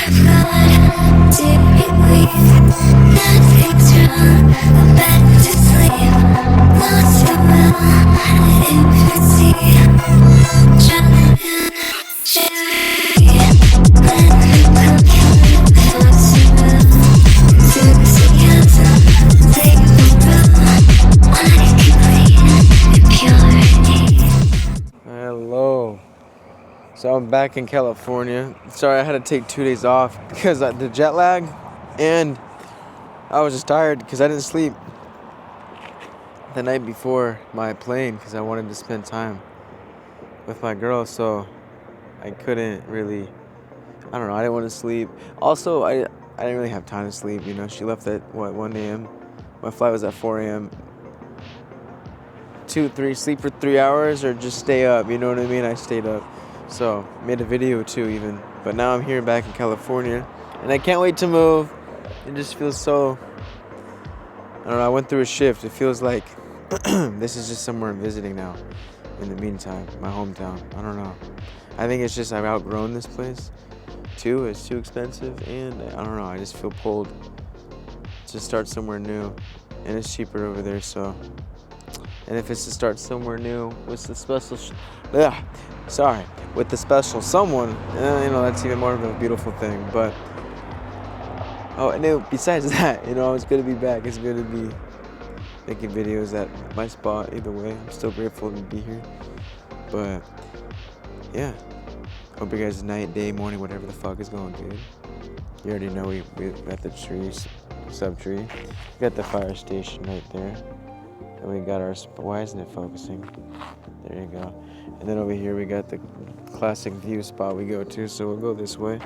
Hello. So I'm back in California. Sorry, I had to take 2 days off because of the jet lag, and I was just tired because I didn't sleep the night before my plane because I wanted to spend time with my girl. So I couldn't really. I don't know. I didn't want to sleep. Also, I didn't really have time to sleep. You know, she left at 1 a.m. My flight was at 4 a.m. 2, 3, sleep for 3 hours or just stay up. You know what I mean? I stayed up. So, made a video or two even. But now I'm here back in California. And I can't wait to move. It just feels so... I don't know, I went through a shift. It feels like this is just somewhere I'm visiting now. In the meantime, my hometown. I don't know. I think it's just I've outgrown this place. Too, it's too expensive. And I don't know, I just feel pulled to start somewhere new. And it's cheaper over there, so... And if it's to start somewhere new with the special, with the special someone, you know, that's even more of a beautiful thing. But besides that, you know, it's good to be back. It's good to be making videos at my spot. Either way, I'm still grateful to be here. But yeah, hope you guys' night, day, morning, whatever the fuck is going good. You already know we got the trees, sub tree. We got the fire station right there. And we got our, why isn't it focusing? There you go. And then over here we got the classic view spot we go to, so we'll go this way.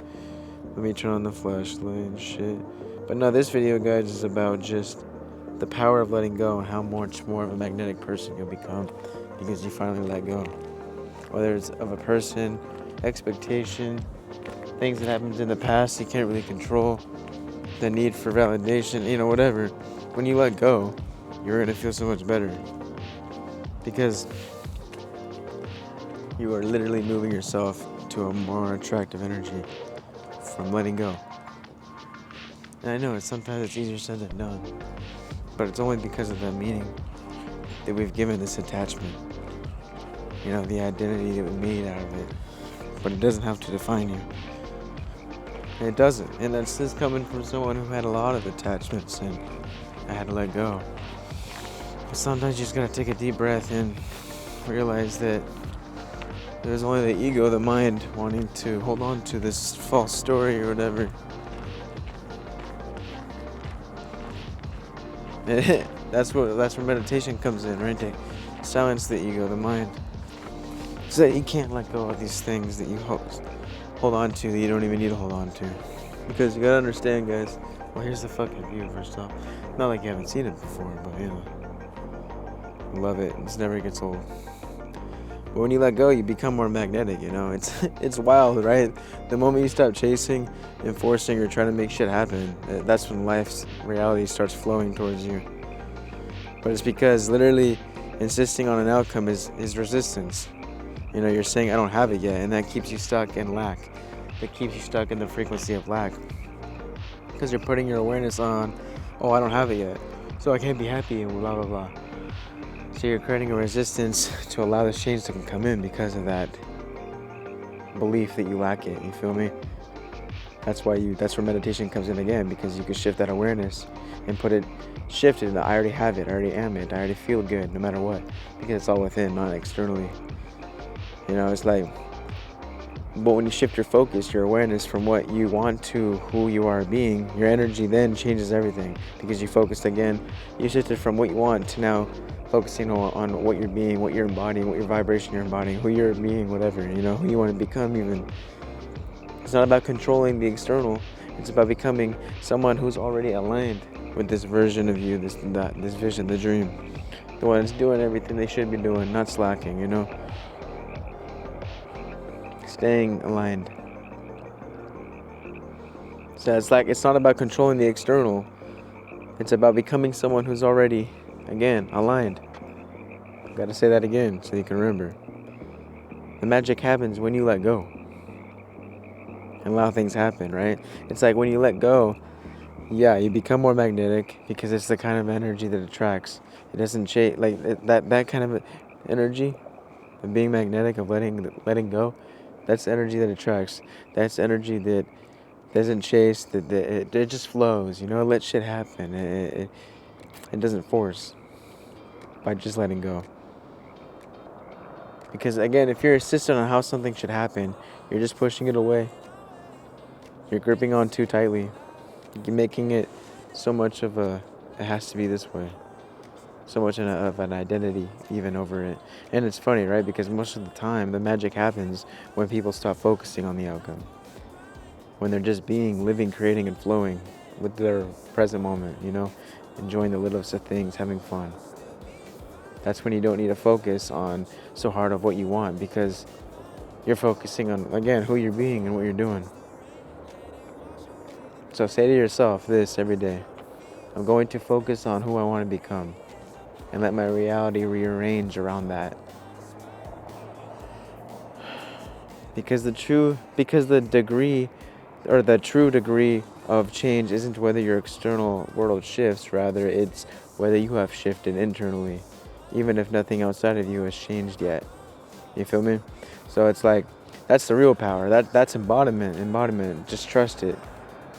Let me turn on the flashlight and shit. But no, this video, guys, is about just the power of letting go and how much more of a magnetic person you'll become because you finally let go. Whether it's of a person, expectation, things that happened in the past you can't really control, the need for validation, you know, whatever. When you let go, you're going to feel so much better because you are literally moving yourself to a more attractive energy from letting go. And I know sometimes it's easier said than done, but it's only because of the meaning that we've given this attachment. You know, the identity that we made out of it. But it doesn't have to define you. It doesn't. And that's just coming from someone who had a lot of attachments and I had to let go. But sometimes you just gotta take a deep breath and realize that there's only the ego, the mind, wanting to hold on to this false story or whatever. That's where meditation comes in, right? To silence the ego, the mind. So that you can't let go of these things that you hold on to that you don't even need to hold on to. Because you gotta understand, guys. Well, here's the fucking view first off. Not like you haven't seen it before, but you know. Love it. It never gets old. But when you let go, you become more magnetic, you know. It's wild, right? The moment you stop chasing and forcing or trying to make shit happen, that's when life's reality starts flowing towards you. But it's because literally insisting on an outcome is resistance. You know, you're saying I don't have it yet, and that keeps you stuck in lack. That keeps you stuck in the frequency of lack. Because you're putting your awareness on, oh, I don't have it yet, so I can't be happy and blah, blah, blah. So you're creating a resistance to allow the change to come in because of that belief that you lack it. You feel me? That's where meditation comes in again, because you can shift that awareness and shift it. I already have it. I already am it. I already feel good no matter what, because it's all within, not externally. You know, it's like, but when you shift your focus, your awareness from what you want to who you are being, your energy then changes everything, because you focused again. You shifted from what you want to now focusing on what you're being, what you're embodying, what your vibration you're embodying, who you're being, whatever, you know, who you want to become even. It's not about controlling the external. It's about becoming someone who's already aligned with this version of you, this vision, the dream. The one that's doing everything they should be doing, not slacking, you know. Staying aligned. So it's not about controlling the external. It's about becoming someone who's already, again, aligned. Gotta say that again so you can remember. The magic happens when you let go. and allow things happen, right? It's like when you let go, yeah, you become more magnetic because it's the kind of energy that attracts. It doesn't change like that kind of energy of being magnetic, of letting go. That's energy that attracts. That's energy that doesn't chase. It just flows. You know, it lets shit happen. It doesn't force by just letting go. Because again, if you're insistent on how something should happen, you're just pushing it away. You're gripping on too tightly. You're making it so much of a, it has to be this way. So much of an identity even over it. And it's funny, right? Because most of the time, the magic happens when people stop focusing on the outcome. When they're just being, living, creating, and flowing with their present moment, you know? Enjoying the littlest of things, having fun. That's when you don't need to focus on so hard of what you want, because you're focusing on, again, who you're being and what you're doing. So say to yourself this every day: I'm going to focus on who I want to become and let my reality rearrange around that. Because the degree, or the true degree of change isn't whether your external world shifts, rather it's whether you have shifted internally, even if nothing outside of you has changed yet. You feel me? So it's like, that's the real power. That's embodiment. Just trust it,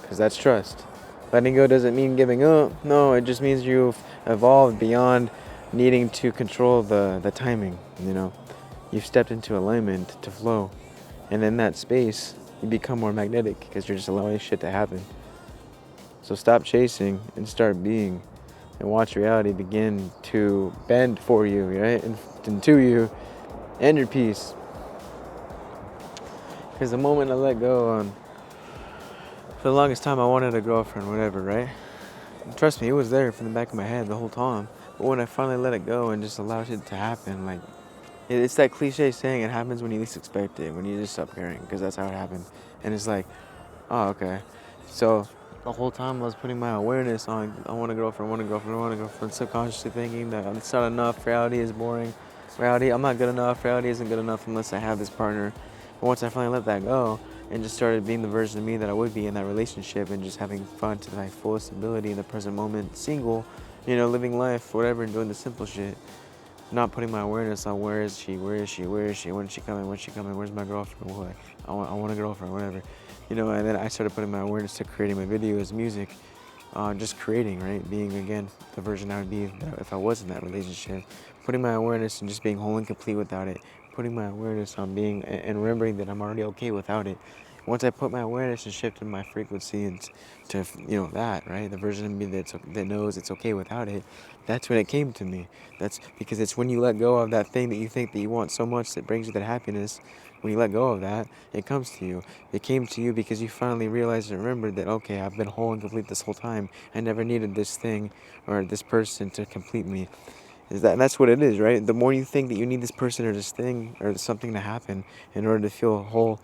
because that's trust. Letting go doesn't mean giving up. No, it just means you've evolved beyond needing to control the timing, you know. You've stepped into alignment to flow. And in that space, you become more magnetic because you're just allowing shit to happen. So stop chasing and start being, and watch reality begin to bend for you, right? And to you and your peace. Because the moment I let go on, for the longest time I wanted a girlfriend, whatever, right? And trust me, it was there from the back of my head the whole time. But when I finally let it go and just allowed it to happen, like, it's that cliche saying, it happens when you least expect it, when you just stop caring, because that's how it happened. And it's like, oh, okay. So the whole time I was putting my awareness on, I want a girlfriend, subconsciously thinking that it's not enough, reality is boring, I'm not good enough, reality isn't good enough unless I have this partner. But once I finally let that go and just started being the version of me that I would be in that relationship, and just having fun to my fullest ability in the present moment, single, you know, living life, whatever, and doing the simple shit. Not putting my awareness on where is she, when is she coming, where's my girlfriend, what, I want a girlfriend, whatever, you know. And then I started putting my awareness to creating my videos, music, just creating, right, being again the version I would be if I was in that relationship, putting my awareness and just being whole and complete without it, putting my awareness on being, and remembering that I'm already okay without it. Once I put my awareness and shifted my frequency into, you know, that, right, the version of me that knows it's okay without it, that's when it came to me. That's because it's when you let go of that thing that you think that you want so much that brings you that happiness. When you let go of that, it comes to you. It came to you because you finally realized and remembered that, okay, I've been whole and complete this whole time. I never needed this thing or this person to complete me. That's what it is, right? The more you think that you need this person or this thing or something to happen in order to feel whole,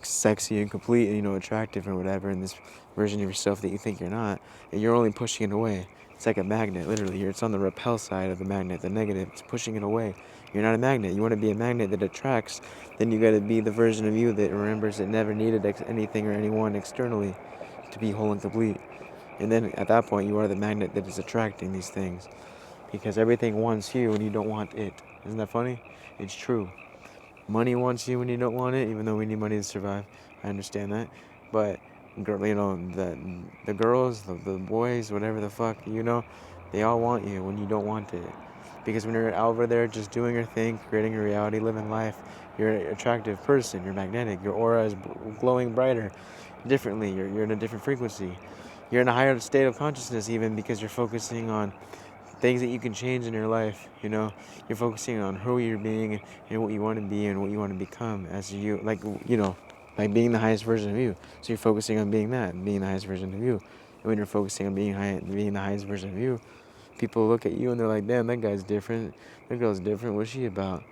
sexy and complete, and, you know, attractive or whatever, in this version of yourself that you think you're not, and you're only pushing it away. It's like a magnet, literally. It's on the repel side of the magnet, the negative. It's pushing it away. You're not a magnet. You want to be a magnet that attracts, then you got to be the version of you that remembers it never needed anything or anyone externally to be whole and complete. And then at that point, you are the magnet that is attracting these things, because everything wants you when you don't want it. Isn't that funny? It's true. Money wants you when you don't want it, even though we need money to survive. I understand that. But, you know, the girls, the boys, whatever the fuck, you know, they all want you when you don't want it. Because when you're over there just doing your thing, creating your reality, living life, you're an attractive person, you're magnetic, your aura is glowing brighter, differently, you're in a different frequency. You're in a higher state of consciousness even, because you're focusing on things that you can change in your life, you know. You're focusing on who you're being and what you want to be and what you want to become as you, like, you know, like being the highest version of you. So you're focusing on being that and being the highest version of you. And when you're focusing on being the highest version of you, people look at you and they're like, damn, that guy's different, that girl's different, what's she about?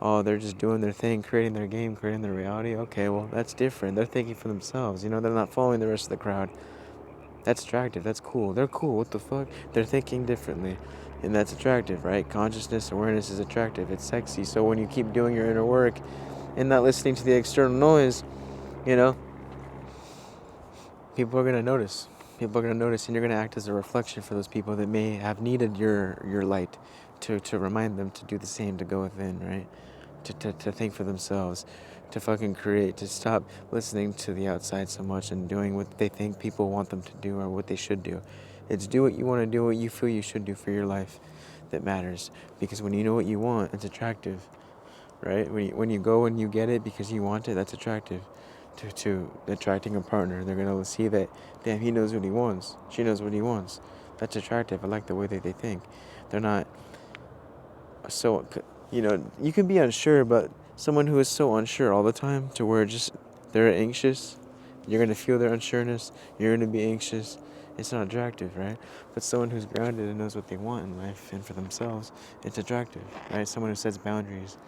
Oh, they're just doing their thing, creating their game, creating their reality. Okay, well, that's different. They're thinking for themselves, you know. They're not following the rest of the crowd. That's attractive. That's cool. They're cool. What the fuck? They're thinking differently. And that's attractive, right? Consciousness, awareness is attractive. It's sexy. So when you keep doing your inner work and not listening to the external noise, you know, people are going to notice. People are going to notice, and you're going to act as a reflection for those people that may have needed your light to remind them to do the same, to go within, right? To think for themselves, to fucking create, to stop listening to the outside so much and doing what they think people want them to do or what they should do. It's do what you want to do, what you feel you should do for your life that matters. Because when you know what you want, it's attractive, right? When you go and you get it because you want it, that's attractive to attracting a partner. They're going to see that, damn, he knows what he wants. She knows what he wants. That's attractive. I like the way that they think. They're not so, you can be unsure, but someone who is so unsure all the time to where just they're anxious, you're going to feel their unsureness, you're going to be anxious. It's not attractive, right? But someone who's grounded and knows what they want in life and for themselves, it's attractive, right? Someone who sets boundaries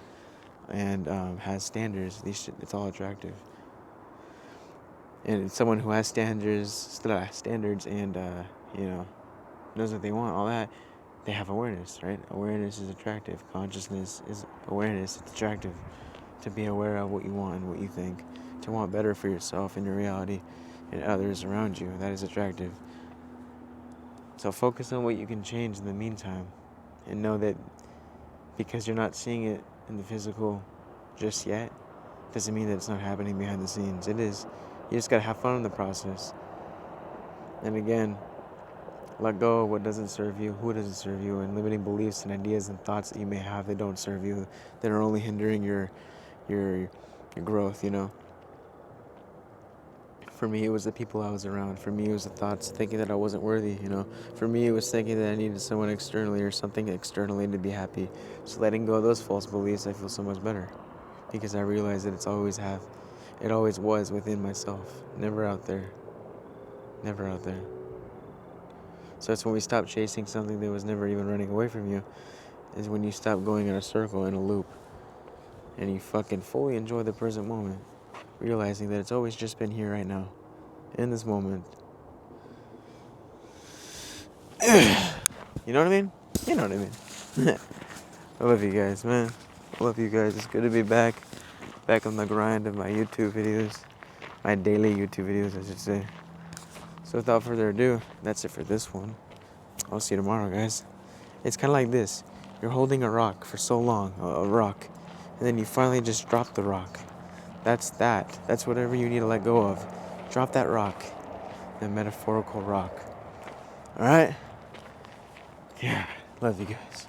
and has standards, it's all attractive. And someone who has standards and, knows what they want, all that, they have awareness, right? Awareness is attractive. Consciousness is awareness. It's attractive to be aware of what you want and what you think, to want better for yourself and your reality and others around you. That is attractive. So focus on what you can change in the meantime, and know that because you're not seeing it in the physical just yet, doesn't mean that it's not happening behind the scenes. It is. You just gotta have fun in the process. And again, let go of what doesn't serve you, who doesn't serve you, and limiting beliefs and ideas and thoughts that you may have that don't serve you, that are only hindering your growth, For me, it was the people I was around. For me, it was the thoughts thinking that I wasn't worthy, For me, it was thinking that I needed someone externally or something externally to be happy. So letting go of those false beliefs, I feel so much better. Because I realized that it always was within myself. Never out there. Never out there. So that's when we stop chasing something that was never even running away from you, is when you stop going in a circle, in a loop, and you fucking fully enjoy the present moment, realizing that it's always just been here right now, in this moment. You know what I mean? You know what I mean. I love you guys, man. I love you guys. It's good to be back on the grind of my YouTube videos, my daily YouTube videos, I should say. So without further ado, that's it for this one. I'll see you tomorrow, guys. It's kind of like this. You're holding a rock for so long, a rock, and then you finally just drop the rock. That's that. That's whatever you need to let go of. Drop that rock, the metaphorical rock. All right? Yeah, love you guys.